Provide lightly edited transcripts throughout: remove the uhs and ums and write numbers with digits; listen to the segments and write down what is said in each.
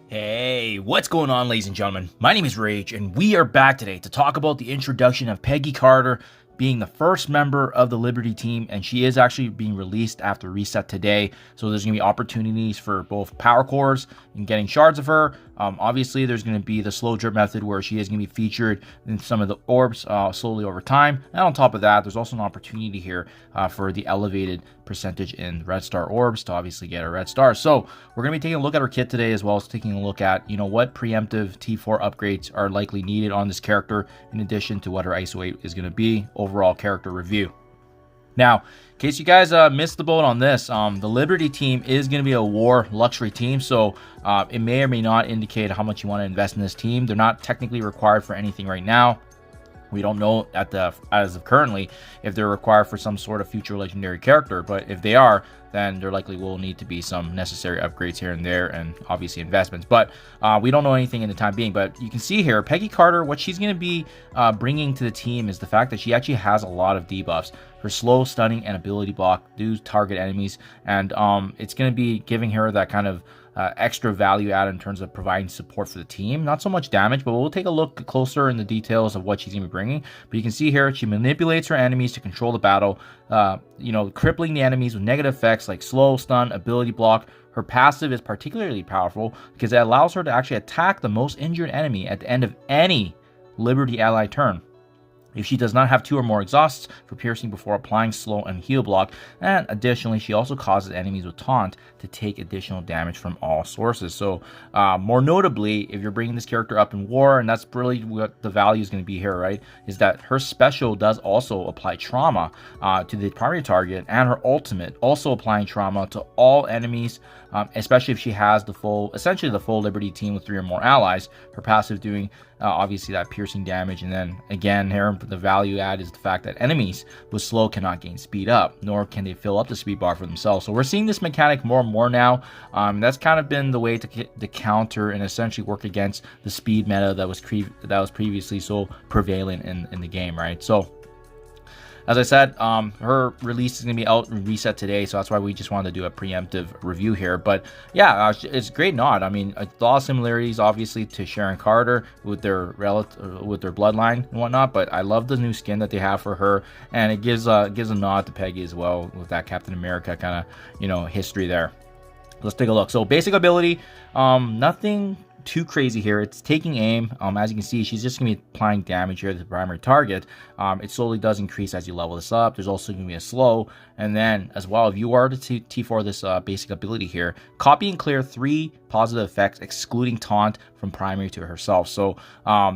Hey, what's going on, ladies and gentlemen? My name is Rage, and we are back today to talk about the introduction of Peggy Carter being the first member of the Liberty team, and she is actually being released after reset today. So there's going to be opportunities for both power cores and getting shards of her. Obviously, there's going to be the slow drip method where she is going to be featured in some of the orbs slowly over time. And on top of that, there's also an opportunity here for the elevated percentage in red star orbs to obviously get a red star. So we're going to be taking a look at her kit today, as well as taking a look at, what preemptive T4 upgrades are likely needed on this character, in addition to what her ISO-8 is going to be. Overall character review. Now, in case you guys missed the boat on this, the Liberty team is going to be a war luxury team, so it may or may not indicate how much you want to invest in this team. They're not technically required for anything right now. We don't know as of currently if they're required for some sort of future legendary character, but if they are, then there likely will need to be some necessary upgrades here and there, and obviously investments. But we don't know anything in the time being. But you can see here, Peggy Carter, what she's going to be bringing to the team is the fact that she actually has a lot of debuffs. Her slow, stunning, and ability block do target enemies, and it's going to be giving her that kind of extra value add in terms of providing support for the team. Not so much damage, but we'll take a look closer in the details of what she's going to be bringing. But you can see here, she manipulates her enemies to control the battle, crippling the enemies with negative effects like slow, stun, ability block. Her passive is particularly powerful because it allows her to actually attack the most injured enemy at the end of any Liberty ally turn, if she does not have 2 or more exhausts for piercing before applying slow and heal block. And additionally, she also causes enemies with taunt to take additional damage from all sources. So more notably, if you're bringing this character up in war, and that's really what the value is going to be here, right, is that her special does also apply trauma to the primary target, and her ultimate also applying trauma to all enemies, especially if she has essentially the full Liberty team with 3 or more allies. Her passive doing obviously that piercing damage, and then again here the value add is the fact that enemies with slow cannot gain speed up, nor can they fill up the speed bar for themselves. So we're seeing this mechanic more and more now. That's kind of been the way to counter and essentially work against the speed meta that was previously so prevalent in the game, right? So as I said, her release is going to be out and reset today, so that's why we just wanted to do a preemptive review here. But yeah, it's a great nod. I mean, a lot of similarities, obviously, to Sharon Carter with their bloodline and whatnot. But I love the new skin that they have for her, and it gives a nod to Peggy as well with that Captain America kind of history there. Let's take a look. So basic ability, nothing too crazy here. It's taking aim. As you can see, she's just gonna be applying damage here to the primary target. It slowly does increase as you level this up. There's also gonna be a slow, and then as well, if you are to T4 this basic ability here, copy and clear 3 positive effects excluding taunt from primary to herself. So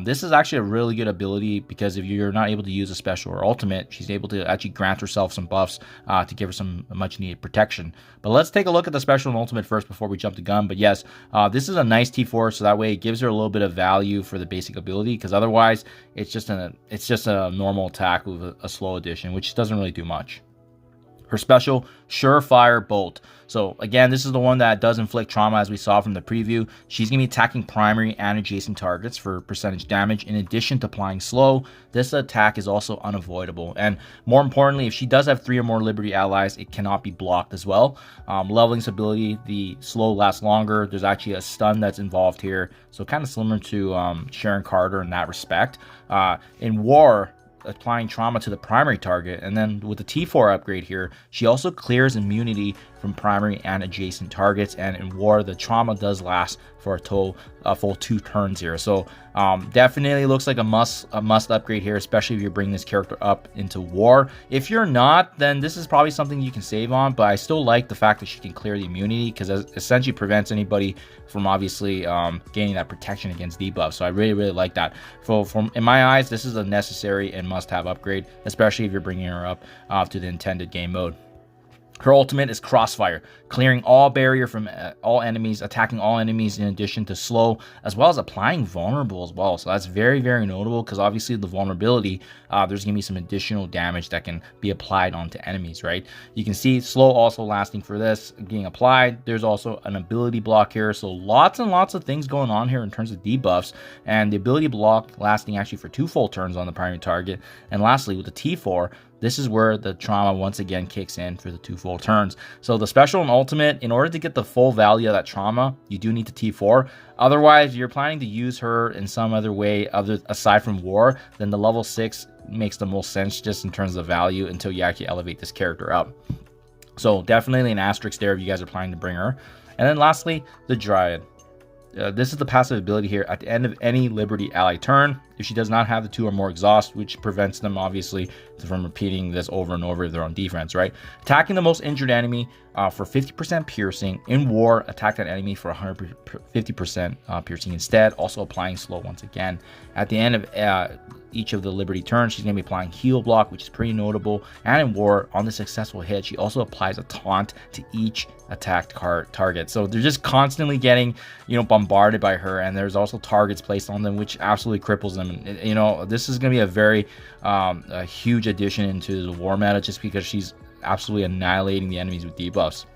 this is actually a really good ability, because if you're not able to use a special or ultimate, she's able to actually grant herself some buffs to give her some much needed protection. But let's take a look at the special and ultimate first before we jump the gun. But yes, this is a nice T4, so that way it gives her a little bit of value for the basic ability, because otherwise it's just a normal attack with a slow addition, which doesn't really do much. Her special, Surefire Bolt. So again, this is the one that does inflict trauma, as we saw from the preview. She's going to be attacking primary and adjacent targets for percentage damage. In addition to applying slow, this attack is also unavoidable. And more importantly, if she does have 3 or more Liberty allies, it cannot be blocked as well. Leveling this ability, the slow lasts longer. There's actually a stun that's involved here. So kind of similar to Sharon Carter in that respect. In war, applying trauma to the primary target, and then with the T4 upgrade here, she also clears immunity from primary and adjacent targets, and in war the trauma does last for a full 2 turns here. So definitely looks like a must upgrade here, especially if you're bringing this character up into war. If you're not, then this is probably something you can save on, but I still like the fact that she can clear the immunity, because it essentially prevents anybody from obviously gaining that protection against debuffs. So I really like that. In my eyes, this is a necessary and must-have upgrade, especially if you're bringing her up to the intended game mode. Her ultimate is Crossfire, clearing all barrier from all enemies, attacking all enemies in addition to slow, as well as applying vulnerable as well. So that's very notable, because obviously the vulnerability, there's going to be some additional damage that can be applied onto enemies, right? You can see slow also lasting for this, getting applied. There's also an ability block here. So lots and lots of things going on here in terms of debuffs, and the ability block lasting actually for 2 full turns on the primary target. And lastly, with the T4, this is where the trauma once again kicks in for the 2 full turns. So the special and ultimate, in order to get the full value of that trauma, you do need to T4. Otherwise, if you're planning to use her in some other way aside from war, then the level 6 makes the most sense just in terms of value until you actually elevate this character up. So definitely an asterisk there if you guys are planning to bring her. And then lastly, the Dryad. This is the passive ability here. At the end of any Liberty ally turn, if she does not have the 2 or more exhaust, which prevents them obviously from repeating this over and over if they're on defense, right? Attacking the most injured enemy for 50% piercing. In war, attack that enemy for 150% piercing instead. Also applying slow once again. At the end of each of the Liberty turns, she's going to be applying heal block, which is pretty notable. And in war, on the successful hit, she also applies a taunt to each attacked target. So they're just constantly getting, bombarded by her, and there's also targets placed on them, which absolutely cripples them. And, this is going to be a very a huge addition into the war meta, just because she's absolutely annihilating the enemies with debuffs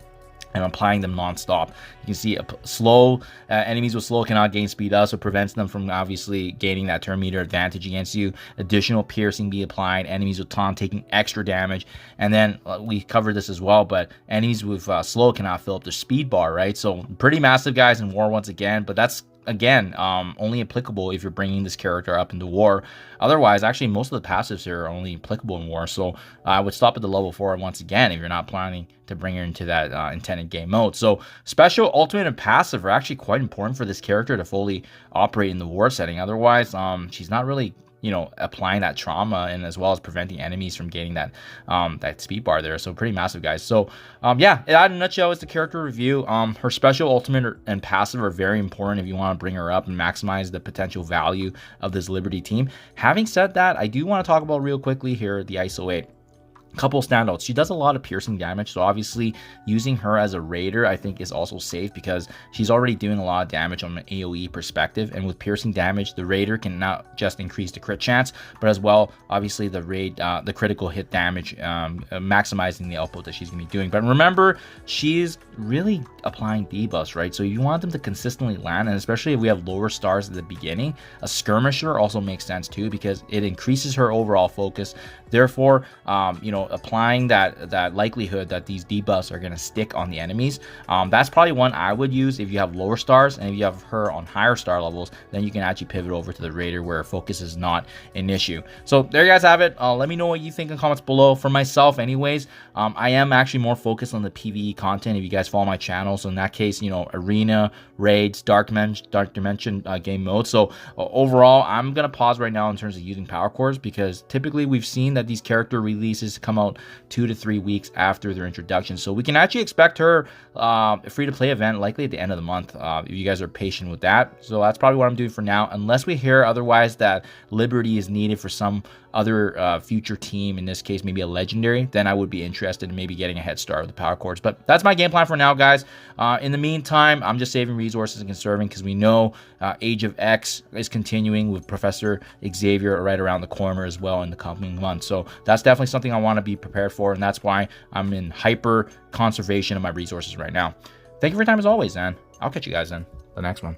and applying them non-stop. You can see slow enemies with slow cannot gain speed up, so it prevents them from obviously gaining that turn meter advantage against you. Additional piercing be applied, enemies with taunt taking extra damage. And then we covered this as well, but enemies with slow cannot fill up their speed bar, right? So pretty massive guys in war once again, but that's again only applicable if you're bringing this character up into war. Otherwise, actually most of the passives here are only applicable in war, so I would stop at the level 4 once again if you're not planning to bring her into that intended game mode. So special, ultimate, and passive are actually quite important for this character to fully operate in the war setting. Otherwise, she's not really applying that trauma, and as well as preventing enemies from getting that that speed bar there. So pretty massive, guys. So yeah, in a nutshell, it's the character review. Her special, ultimate, and passive are very important if you want to bring her up and maximize the potential value of this Liberty team. Having said that, I do want to talk about real quickly here the ISO-8. Couple standouts. She does a lot of piercing damage, so obviously using her as a raider I think is also safe, because she's already doing a lot of damage on an AoE perspective, and with piercing damage the raider can not just increase the crit chance, but as well obviously the critical hit damage, maximizing the output that she's gonna be doing. But remember, she's really applying debuffs, right? So you want them to consistently land, and especially if we have lower stars at the beginning, a skirmisher also makes sense too, because it increases her overall focus. Therefore, applying that likelihood that these debuffs are going to stick on the enemies, that's probably one I would use if you have lower stars. And if you have her on higher star levels, then you can actually pivot over to the raider where focus is not an issue. So there you guys have it. Let me know what you think in the comments below. For myself anyways, I am actually more focused on the PvE content if you guys follow my channel. So in that case, arena, raids, dark dimension game mode. So overall, I'm gonna pause right now in terms of using power cores, because typically we've seen that these character releases come out 2 to 3 weeks after their introduction. So we can actually expect her a free-to-play event likely at the end of the month, if you guys are patient with that. So that's probably what I'm doing for now, unless we hear otherwise that Liberty is needed for some other future team, in this case maybe a legendary, then I would be interested in maybe getting a head start with the power cores. But that's my game plan for now, guys. In the meantime, I'm just saving resources and conserving, because we know Age of X is continuing with Professor Xavier right around the corner as well in the coming months. So that's definitely something I want to be prepared for, and that's why I'm in hyper conservation of my resources right now. Thank you for your time as always, and I'll catch you guys in the next one.